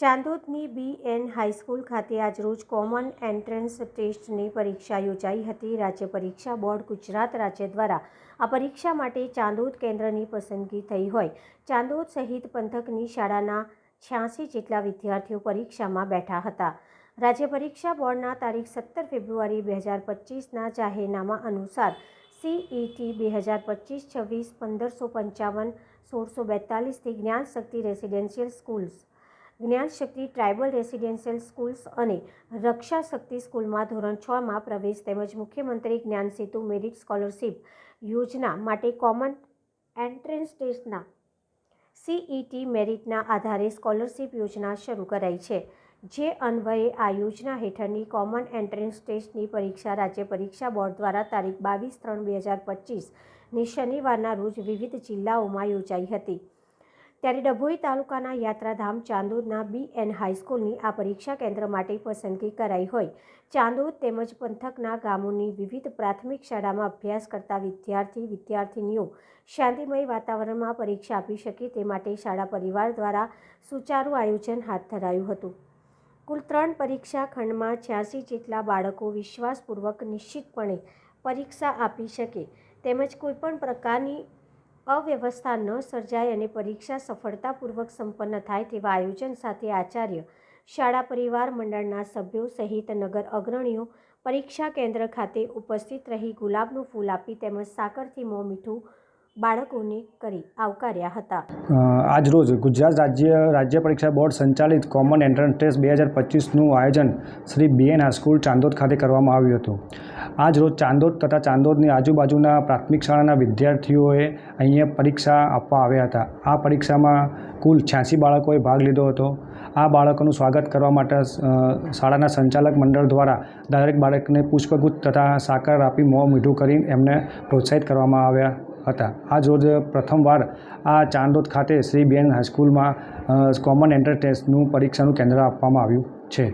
ચાંદોદની BN high school ખાતે આજરોજ common entrance ટેસ્ટની પરીક્ષા યોજાઈ હતી। રાજ્ય પરીક્ષા બોર્ડ ગુજરાત રાજ્ય દ્વારા આ પરીક્ષા માટે ચાંદોદ કેન્દ્રની પસંદગી થઈ હોય ચાંદોદ સહિત પંથકની શાળાના 86 જેટલા વિદ્યાર્થીઓ પરીક્ષામાં બેઠા હતા। રાજ્ય પરીક્ષા બોર્ડના તારીખ 17 ફેબ્રુઆરી 2025ના જાહેરનામા અનુસાર CET 2025-26 1555 1642થી જ્ઞાન શક્તિ રેસિડેન્શિયલ સ્કૂલ્સ, જ્ઞાન શક્તિ ટ્રાઇબલ રેસિડેન્શિયલ સ્કૂલ્સ અને રક્ષા શક્તિ સ્કૂલમાં ધોરણ 6માં પ્રવેશ તેમજ મુખ્યમંત્રી જ્ઞાન સેતુ મેરિટ સ્કોલરશિપ યોજના માટે કોમન એન્ટ્રન્સ ટેસ્ટના CET મેરિટના આધારે સ્કોલરશિપ યોજના શરૂ કરાઈ છે। જે અન્વયે આ યોજના હેઠળની કોમન એન્ટ્રન્સ ટેસ્ટની પરીક્ષા રાજ્ય પરીક્ષા બોર્ડ દ્વારા તારીખ 22/3/2025ની શનિવારના રોજ વિવિધ જિલ્લાઓમાં યોજાઈ હતી। ત્યારે ડભોઈ તાલુકાના યાત્રાધામ ચાંદોદના BN હાઈસ્કૂલની આ પરીક્ષા કેન્દ્ર માટે પસંદગી કરાઈ હોય ચાંદોદ તેમજ પંથકના ગામોની વિવિધ પ્રાથમિક શાળામાં અભ્યાસ કરતા વિદ્યાર્થીનીઓ શાંતિમય વાતાવરણમાં પરીક્ષા આપી શકે તે માટે શાળા પરિવાર દ્વારા સુચારું આયોજન હાથ ધરાયું હતું। કુલ 3 પરીક્ષા ખંડમાં 86 જેટલા બાળકો વિશ્વાસપૂર્વક નિશ્ચિતપણે પરીક્ષા આપી શકે તેમજ કોઈપણ પ્રકારની અવ્યવસ્થા ન સર્જાય અને પરીક્ષા સફળતાપૂર્વક સંપન્ન થાય તેવા આયોજન સાથે આચાર્ય, શાળા પરિવાર મંડળના સભ્યો સહિત નગર અગ્રણીઓ પરીક્ષા કેન્દ્ર ખાતે ઉપસ્થિત રહી ગુલાબનું ફૂલ આપી તેમજ સાકરથી મોં મીઠું બાળકોને કરી આવકાર્યા હતા। આજ રોજ ગુજરાત રાજ્ય પરીક્ષા બોર્ડ સંચાલિત કોમન એન્ટ્રન્સ ટેસ્ટ 2025નું આયોજન શ્રી BN હાઈસ્કૂલ ચાંદોદ ખાતે કરવામાં આવ્યું હતું। આજ રોજ ચાંદોદ તથા ચાંદોદની આજુબાજુના પ્રાથમિક શાળાના વિદ્યાર્થીઓએ અહીંયા પરીક્ષા આપવા આવ્યા હતા। આ પરીક્ષામાં કુલ 86 બાળકોએ ભાગ લીધો હતો। આ બાળકોનું સ્વાગત કરવા માટે શાળાના સંચાલક મંડળ દ્વારા દરેક બાળકને પુષ્પગુચ્છ તથા સાકર આપી મોં મીઠું કરી એમને પ્રોત્સાહિત કરવામાં આવ્યા હતા। આજ રોજ પ્રથમવાર આ ચાંદોદ ખાતે શ્રી BN હાઈસ્કૂલમાં કોમન એન્ટ્રન્સ ટેસ્ટનું પરીક્ષાનું કેન્દ્ર આપવામાં આવ્યું છે।